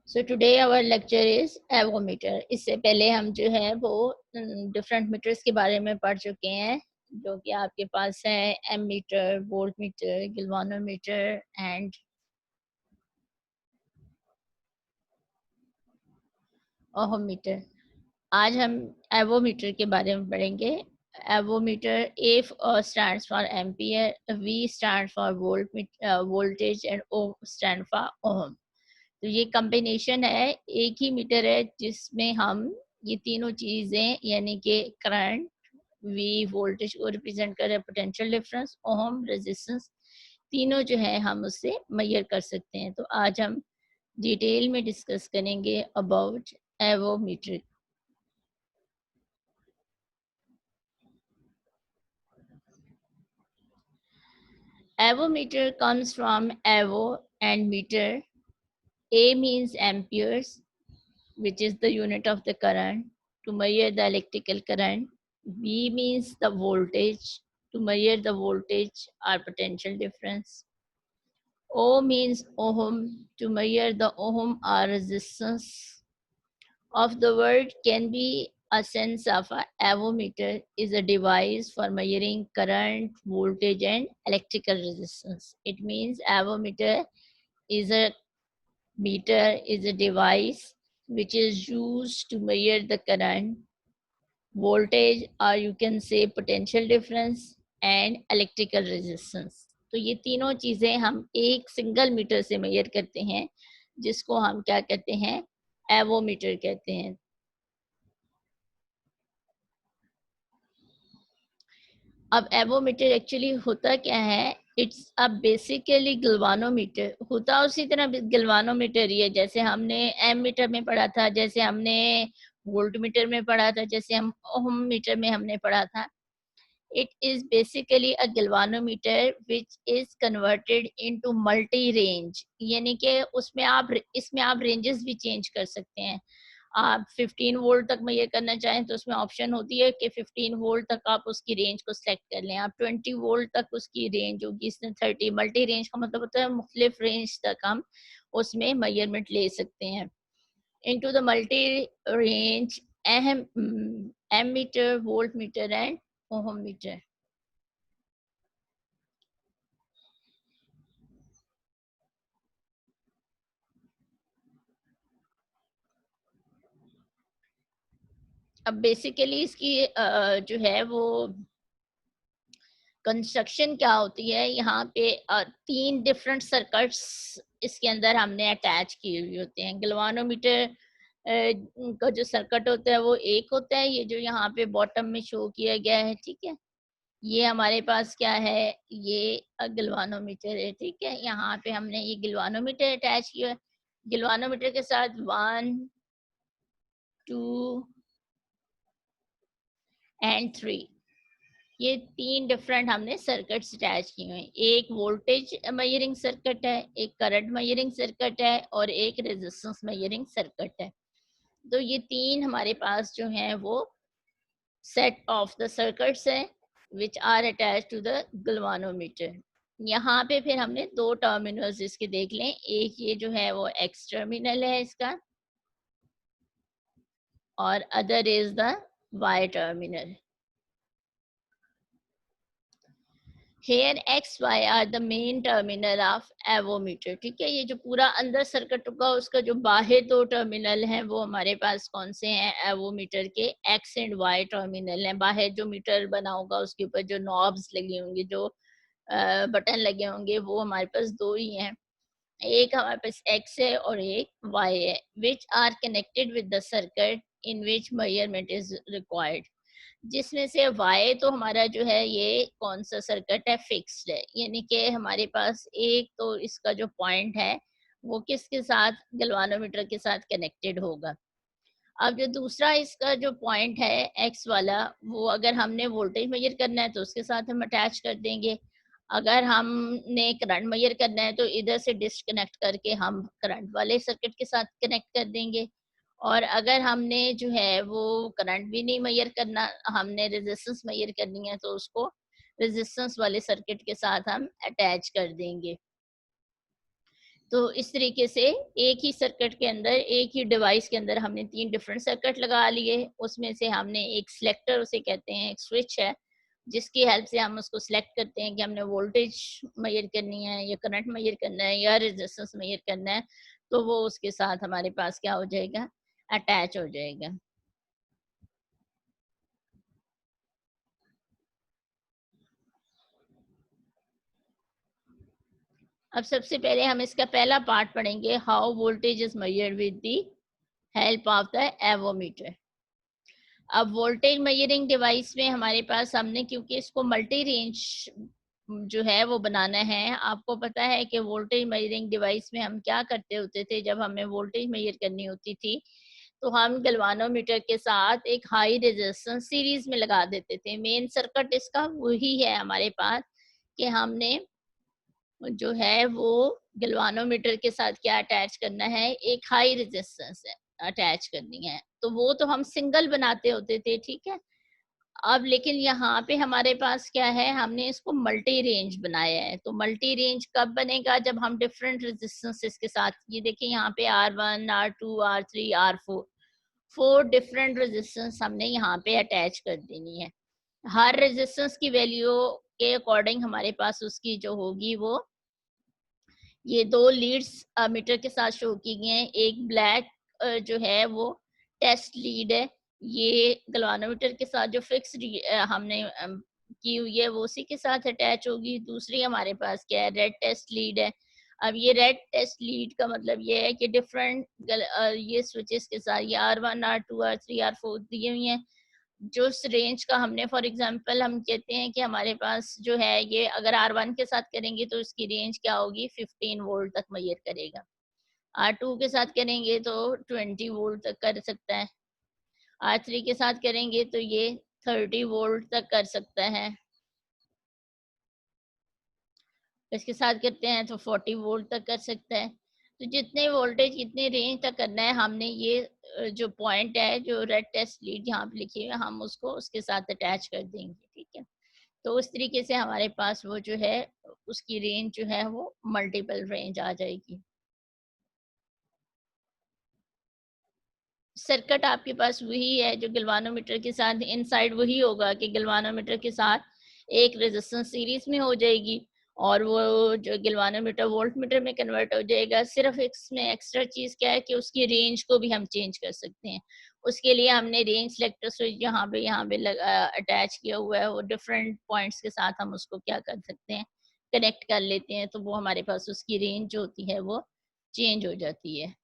So today our lecture is avometer. इससे पहले हम जो है वो डिफरेंट मीटर्स के बारे में पढ़ चुके हैं, जो कि आपके पास है M metre, voltmeter, galvanometer and ohmmeter. आज हम एवोमीटर के बारे में पढ़ेंगे। Avometer, A stands for ampere, V stand for voltage and O stand for ohm. तो ये कॉम्बिनेशन है, एक ही मीटर है जिसमें हम ये तीनों चीज़ें यानी कि करंट, वी वोल्टेज को रिप्रेजेंट कर रहे हैं, पोटेंशियल डिफरेंस, ओम रेजिस्टेंस, तीनों जो है हम उससे मेजर कर सकते हैं। तो आज हम डिटेल में डिस्कस करेंगे about avometer. Avometer comes from avo and meter. A means amperes, which is the unit of the current to measure the electrical current. V means the voltage, to measure the voltage or potential difference. O means ohm, to measure the ohm or resistance. Of the word can be a sense of a avometer is a device for measuring current, voltage and electrical resistance. It means avometer is a meter, is a device which is used to measure the current, voltage, or you can say potential difference and electrical resistance. तो ये तीनों चीज़ें हम एक single metre से major करते हैं, जिसको हम क्या कहते हैं, एवोमीटर कहते हैं। अब एवोमीटर एक्चुअली होता क्या है, इट्स अ बेसिकली गल्वानोमीटर। होता उसी तरह गल्वानोमीटर ही है जैसे हमने एम मीटर में पढ़ा था, जैसे हमने वोल्ट मीटर में पढ़ा था, जैसे हम ओम मीटर में हमने पढ़ा था। It is basically a galvanometer which is converted into multi range, यानी कि इसमें आप रेंजेस भी चेंज कर सकते हैं। आप 15 वोल्ट तक में ये करना चाहें तो उसमें ऑप्शन होती है कि 15 वोल्ट तक आप उसकी रेंज को सेलेक्ट कर लें। आप 20 वोल्ट तक उसकी रेंज होगी, इसमें 30। मल्टी रेंज का मतलब होता है मुख्तलिफ रेंज तक हम उसमें मेजरमेंट ले सकते हैं। Into the multi range M M metre, voltmeter and ohmmeter. अब बेसिकली इसकी जो है वो कंस्ट्रक्शन क्या होती है, यहाँ पे 3 डिफरेंट सर्किट्स इसके अंदर हमने अटैच किए हुए होते हैं। गल्वानोमीटर का जो सर्किट होता है वो एक होता है, ये जो यहाँ पे बॉटम में शो किया गया है, ठीक है। ये हमारे पास क्या है, ये गल्वानोमीटर है, ठीक है। यहाँ पे हमने ये गल्वानोमीटर अटैच किया है। गल्वानोमीटर के साथ 1, 2 एंड 3, ये 3 डिफरेंट हमने सर्किट्स अटैच किए हैं। एक वोल्टेज मेजरिंग सर्किट है, एक करंट मेजरिंग सर्किट है और एक रेजिस्टेंस मेजरिंग सर्किट है। तो ये 3 हमारे पास जो हैं वो सेट ऑफ द सर्किट्स हैं which are attach to the galvanometer. यहाँ पे फिर हमने 2 टर्मिनल्स इसके देख लें। एक ये जो है वो एक्स टर्मिनल है इसका, और other is the Y terminal. Here X, Y are the main terminal of avometer, ठीक है। ये जो पूरा अंदर सर्किट होगा उसका जो बाहर 2 टर्मिनल हैं वो हमारे पास कौन से हैं, एवोमीटर के X एंड Y टर्मिनल हैं। बाहर जो मीटर बना होगा उसके ऊपर जो नॉब्स लगे होंगे, जो बटन लगे होंगे, वो हमारे पास 2 ही हैं। एक हमारे पास X है और एक Y है, which are connected with the circuit in which measurement is required. जिसमें से वाई तो हमारा जो है ये कौन सा सर्किट है, फिक्स्ड है, यानी कि हमारे पास एक तो इसका जो पॉइंट है वो किसके साथ, गल्वानोमीटर के साथ कनेक्टेड होगा। अब जो दूसरा इसका जो पॉइंट है एक्स वाला, वो अगर हमने वोल्टेज मेजर करना है तो उसके साथ हम अटैच कर देंगे। अगर हमने करंट मेजर करना है तो इधर से डिस्कनेक्ट करके हम करंट वाले सर्किट के साथ कनेक्ट कर देंगे। और अगर हमने जो है वो करंट भी नहीं मेजर करना, हमने रेजिस्टेंस मेजर करनी है, तो उसको रेजिस्टेंस वाले सर्किट के साथ हम अटैच कर देंगे। तो इस तरीके से एक ही सर्किट के अंदर, एक ही डिवाइस के अंदर हमने 3 डिफरेंट सर्किट लगा लिए। उसमें से हमने एक सिलेक्टर उसे कहते हैं, एक स्विच है, जिसकी हेल्प से हम उसको सिलेक्ट करते हैं कि हमने वोल्टेज मेजर करनी है या करंट मेजर करना है या रेजिस्टेंस मेजर करना है, तो वो उसके साथ हमारे पास क्या हो जाएगा, अटैच हो जाएगा। अब सबसे पहले हम इसका पहला पार्ट पढ़ेंगे, how voltage is measured with the help of the avometer. अब वोल्टेज मेजरिंग डिवाइस में हमारे पास हमने, क्योंकि इसको मल्टी रेंज जो है वो बनाना है, आपको पता है कि वोल्टेज मेजरिंग डिवाइस में हम क्या करते होते थे, जब हमें वोल्टेज मेजर करनी होती थी तो हम गैल्वानोमीटर के साथ एक हाई रेजिस्टेंस सीरीज में लगा देते थे। मेन सर्किट इसका वही है हमारे पास, कि हमने जो है वो गैल्वानोमीटर के साथ क्या अटैच करना है, एक हाई रेजिस्टेंस है अटैच करनी है। तो वो तो हम सिंगल बनाते होते थे, ठीक है। अब लेकिन यहाँ पे हमारे पास क्या है, हमने इसको मल्टी रेंज बनाया है। तो मल्टी रेंज कब बनेगा, जब हम डिफरेंट रेजिस्टेंसेस के साथ, ये देखिए यहाँ पे R1, R2, R3, R4, 4 different resistance हमने यहाँ पे अटैच कर देनी है। हर रेजिस्टेंस की वैल्यू के अकॉर्डिंग हमारे पास उसकी जो होगी वो, ये 2 लीड्स मीटर के साथ शो की गई हैं। एक ब्लैक जो है वो टेस्ट लीड है, ये गैल्वानोमीटर के साथ जो फिक्स हमने की हुई है वो उसी के साथ अटैच होगी। दूसरी हमारे पास क्या है, रेड टेस्ट लीड है। अब ये रेड टेस्ट लीड का मतलब ये है कि डिफरेंट ये स्विचेस के साथ, ये R1, R2, R3, R4 दिए हुई हैं। जो उस रेंज का हमने, फॉर एग्जांपल हम कहते हैं कि हमारे पास जो है ये, अगर R1 के साथ करेंगे तो इसकी रेंज क्या होगी, 15 वोल्ट तक मेजर करेगा। R2 के साथ करेंगे तो 20 वोल्ट तक कर सकता है। R3 के साथ करेंगे तो ये 30 वोल्ट तक कर सकता है। इसके साथ करते हैं तो 40 वोल्ट तक कर सकता है। तो जितने वोल्टेज, कितने रेंज तक करना है, हमने ये जो पॉइंट है, जो रेड टेस्ट लीड यहाँ पे लिखी है, हम उसको उसके साथ अटैच कर देंगे, ठीक है। तो उस तरीके से हमारे पास वो जो है, उसकी रेंज जो है वो मल्टीपल रेंज आ जाएगी। सर्किट आपके पास वही है जो गैल्वानोमीटर के साथ, इनसाइड वही होगा कि गैल्वानोमीटर के साथ एक रेजिस्टेंस सीरीज में हो जाएगी और वो जो गैल्वानोमीटर वोल्टमीटर में कन्वर्ट हो जाएगा। सिर्फ इसमें एक्स्ट्रा चीज क्या है कि उसकी रेंज को भी हम चेंज कर सकते हैं। उसके लिए हमने रेंज सेलेक्टर स्विच यहाँ पे अटैच किया हुआ है, वो डिफरेंट पॉइंट्स के साथ हम उसको क्या कर सकते हैं, कनेक्ट कर लेते हैं, तो वो हमारे पास उसकी रेंज जो होती है वो चेंज हो जाती है।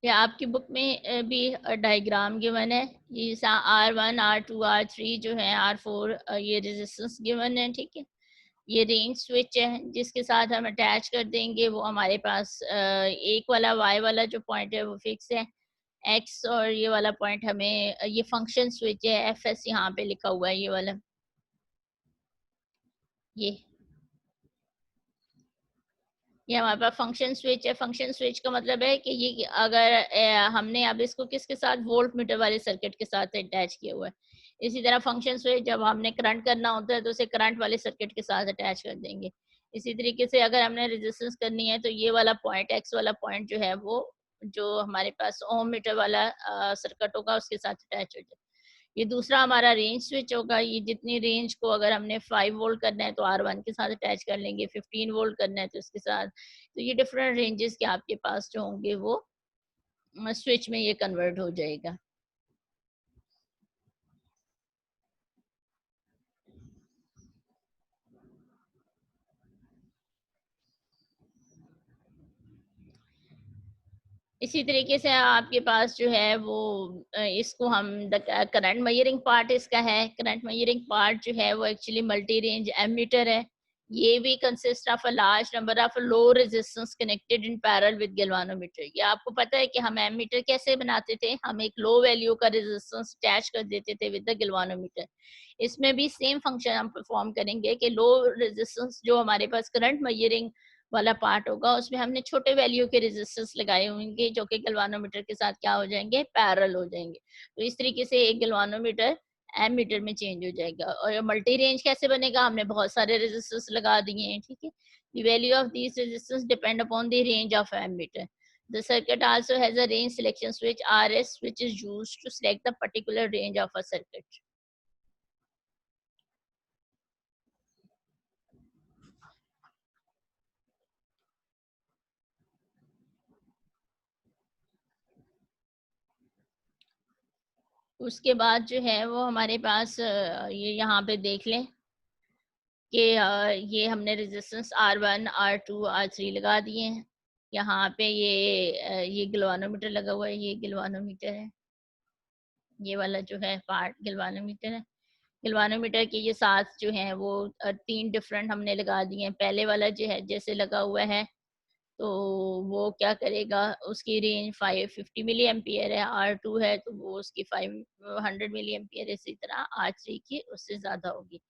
या आपकी बुक में भी डायग्राम गिवन है, ये R1, R2, R3 जो है, R4 ये रेजिस्टेंस गिवन है, ठीक है। ये रेंज स्विच है जिसके साथ हम अटैच कर देंगे, वो हमारे पास एक वाला Y वाला जो पॉइंट है वो फिक्स है, X और ये वाला पॉइंट हमें, ये फंक्शन स्विच है, FS यहाँ पे लिखा हुआ है, ये वाला, ये हमारे पास फंक्शन स्विच है। फंक्शन स्विच का मतलब है कि ये, अगर हमने अब इसको किसके साथ, वोल्ट मीटर वाले सर्किट के साथ अटैच किया हुआ है। इसी तरह फंक्शन स्विच जब हमने करंट करना होता है तो उसे करंट वाले सर्किट के साथ अटैच कर देंगे। इसी तरीके से अगर हमने रेजिस्टेंस करनी है तो ये वाला पॉइंट, एक्स वाला पॉइंट जो है वो, जो हमारे पास ओम मीटर वाला सर्किट होगा उसके साथ अटैच हो जाए। ये दूसरा हमारा रेंज स्विच होगा। ये जितनी रेंज को, अगर हमने 5 वोल्ट करना है तो R1 के साथ अटैच कर लेंगे, 15 वोल्ट करना है तो इसके साथ। तो ये डिफरेंट रेंजेस के आपके पास जो होंगे वो स्विच में ये कन्वर्ट हो जाएगा। इसी तरीके से आपके पास जो है वो, इसको हम करंट मेजरिंग पार्ट इसका है। करंट मेजरिंग पार्ट जो है वो एक्चुअली मल्टी रेंज एमीटर है। ये भी consist of a large number of low resistance connected in parallel with galvanometer. ये आपको पता है कि हम एमीटर कैसे बनाते थे, हम एक लो वैल्यू का रेजिस्टेंस अटैच कर देते थे विद द गैल्वानोमीटर। इसमें भी सेम फंक्शन हम परफॉर्म करेंगे कि लो रेजिस्टेंस जो हमारे पास करंट मेजरिंग वाला पार्ट होगा उसमें हमने छोटे वैल्यू के रेजिस्टेंस लगाए होंगे जो कि गैल्वानोमीटर के साथ क्या हो जाएंगे, पैरेलल हो जाएंगे। तो इस तरीके से एक गैल्वानोमीटर एमीटर में चेंज हो जाएगा। और मल्टी रेंज कैसे बनेगा, हमने बहुत सारे रेजिस्टेंस लगा दिए हैं, ठीक है। The value of these resistance depend upon the range of ammeter. The circuit also has a range selection switch RS which is used to select the particular range of a circuit. उसके बाद जो है वो हमारे पास ये यहाँ पे देख लें कि ये हमने रेजिस्टेंस R1 R2 R3 लगा दिए हैं। यहाँ पे ये गैल्वानोमीटर लगा हुआ है, ये गैल्वानोमीटर है, ये वाला जो है पार्ट गैल्वानोमीटर है। गैल्वानोमीटर के ये साथ जो हैं वो 3 डिफरेंट हमने लगा दिए हैं। पहले वाला जो है जैसे लगा हुआ है तो वो क्या करेगा, उसकी रेंज 550 मिली एम्पियर है। R2 है तो वो उसकी 500 मिली एम्पियर, इसी तरह R3 की उससे ज़्यादा होगी।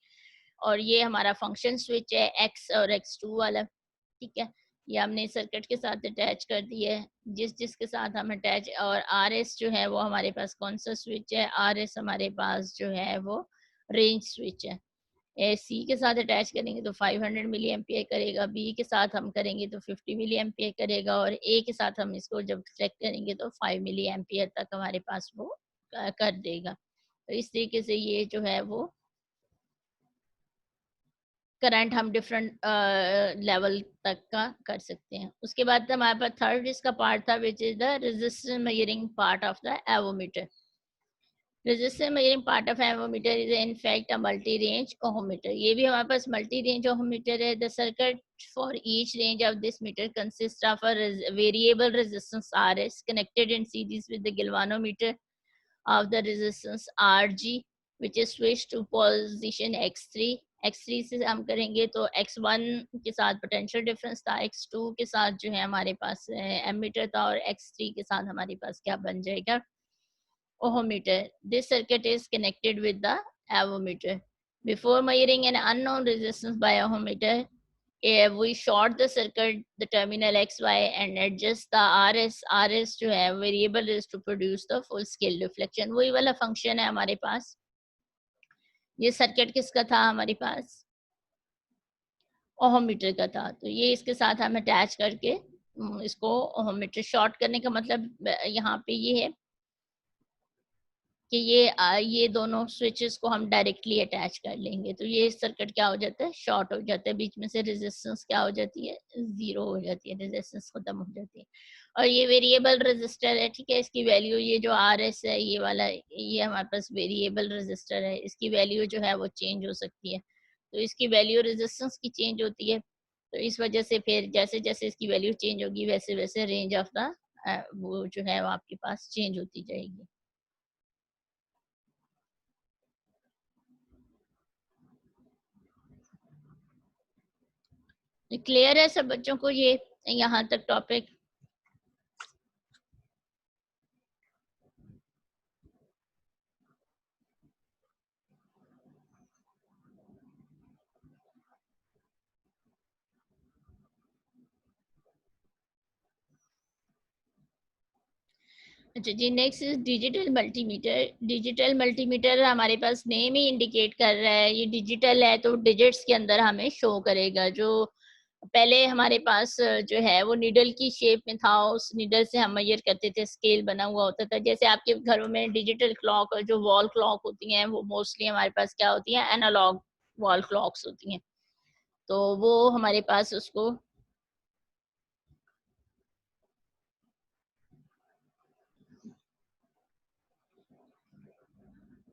और ये हमारा फंक्शन स्विच है X और X2 वाला, ठीक है। ये हमने सर्किट के साथ अटैच कर दिया है, जिसके साथ हम अटैच। और RS जो है वो हमारे पास कौन सा स्विच है, RS हमारे पास जो है वो रेंज स्विच है। सी के साथ अटैच करेंगे तो 500 मिली एम्पियर करेगा, बी के साथ हम करेंगे तो 50 मिली एम्पियर करेगा, और ए के साथ हम इसको जब सेलेक्ट करेंगे तो 5 मिली एम्पियर तक हमारे पास वो कर देगा। तो इस तरीके से ये जो है वो करंट हम डिफरेंट लेवल तक का कर सकते हैं। उसके बाद हमारे पास थर्ड इसका पार्ट था which is the resistance measuring part of the avometer. Resistor measuring part of ammeter is in fact a multi-range ohmmeter. ये भी हमारे पास multi-range ohmmeter है। The circuit for each range of this meter consists of a variable resistance RS connected in series with the galvanometer of the resistance RG, which is switched to position X3. X3 से हम करेंगे तो X1 के साथ potential difference था, X2 के साथ जो है हमारे पास एमीटर था, और X3 के साथ हमारे पास क्या बन जाएगा, ohmmeter. This circuit is connected with the avometer. Before measuring an unknown resistance by ohmmeter, we short the circuit, the terminal XY, and adjust the RS. RS जो है variable is to produce the full scale reflection. वही वाला function है हमारे पास। ये circuit किसका था हमारे पास, ohmmeter का था। तो ये इसके साथ हम अटैच करके इसको ohmmeter शॉर्ट करने का मतलब यहाँ पे ये है कि ये दोनों स्विचेस को हम डायरेक्टली अटैच कर लेंगे तो ये सर्किट क्या हो जाता है, शॉर्ट हो जाता है। बीच में से रेजिस्टेंस क्या हो जाती है, जीरो हो जाती है, रेजिस्टेंस खत्म हो जाती है। और ये वेरिएबल रेजिस्टर है, ठीक है। इसकी वैल्यू ये जो RS है ये वाला, ये हमारे पास वेरिएबल रेजिस्टर है, इसकी वैल्यू जो है वो चेंज हो सकती है। तो इसकी वैल्यू रेजिस्टेंस की चेंज होती है, तो इस वजह से फिर जैसे जैसे इसकी वैल्यू चेंज होगी वैसे वैसे रेंज ऑफ द वो जो है वो आपके पास चेंज होती जाएगी। क्लियर है सब बच्चों को ये यहाँ तक टॉपिक? अच्छा जी, next is digital multimeter. Digital multimeter हमारे पास नेम ही इंडिकेट कर रहा है, ये डिजिटल है तो डिजिट्स के अंदर हमें शो करेगा। जो पहले हमारे पास जो है वो निडल की शेप में था, उस निडल से हम मेजर करते थे, स्केल बना हुआ होता था। जैसे आपके घरों में डिजिटल क्लॉक और जो वॉल क्लॉक होती हैं वो मोस्टली हमारे पास क्या होती हैं, एनालॉग वॉल क्लॉक्स होती हैं। तो वो हमारे पास उसको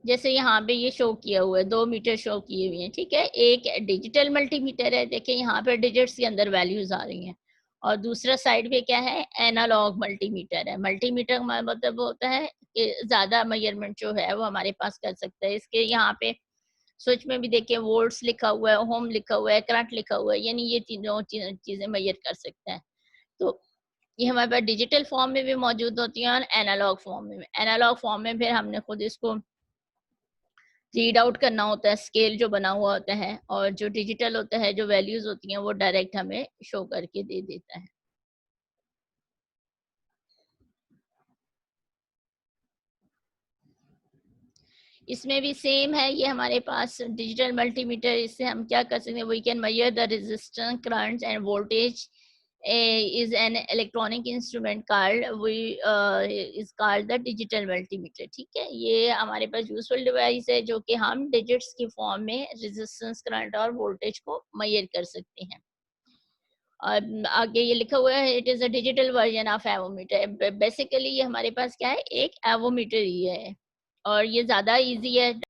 जैसे यहाँ पे ये शो किया हुआ है, 2 मीटर शो किए हुए हैं, ठीक है। एक डिजिटल मल्टीमीटर है, देखिए यहाँ पे डिजिट्स के अंदर वैल्यूज आ रही हैं। और दूसरा साइड पे क्या है, एनालॉग मल्टीमीटर है। मल्टीमीटर का मतलब होता है कि ज्यादा मेजरमेंट जो है वो हमारे पास कर सकता है। इसके यहाँ पे स्विच में भी देखिए वोल्ट्स लिखा हुआ है, ओम लिखा हुआ है, करंट लिखा हुआ है, यानी ये तीनों चीज़ें मेजर कर सकते हैं। तो ये हमारे पास डिजिटल फॉर्म में भी मौजूद होती हैं और एनालॉग फॉर्म में भी। एनालॉग फॉर्म में फिर हमने खुद इसको रीड आउट करना होता है, स्केल जो बना हुआ होता है, और जो डिजिटल होता है, जो वैल्यूज़ होती हैं, वो डायरेक्ट हमें शो करके दे देता है। इसमें भी सेम है, ये हमारे पास डिजिटल मल्टीमीटर, इससे हम क्या कर सकते हैं, we can measure the resistance, currents and voltage is an electronic instrument called we is called the digital multimeter. ठीक है, ये हमारे पास यूजफुल डिवाइस है जो कि हम डिजिट्स की फॉर्म में रेजिस्टेंस, करंट और वोल्टेज को मेजर कर सकते हैं। और आगे ये लिखा हुआ है, it is a digital version of avometer. Basically ये हमारे पास क्या है, एक एवोमीटर ही है, और ये ज्यादा इजी है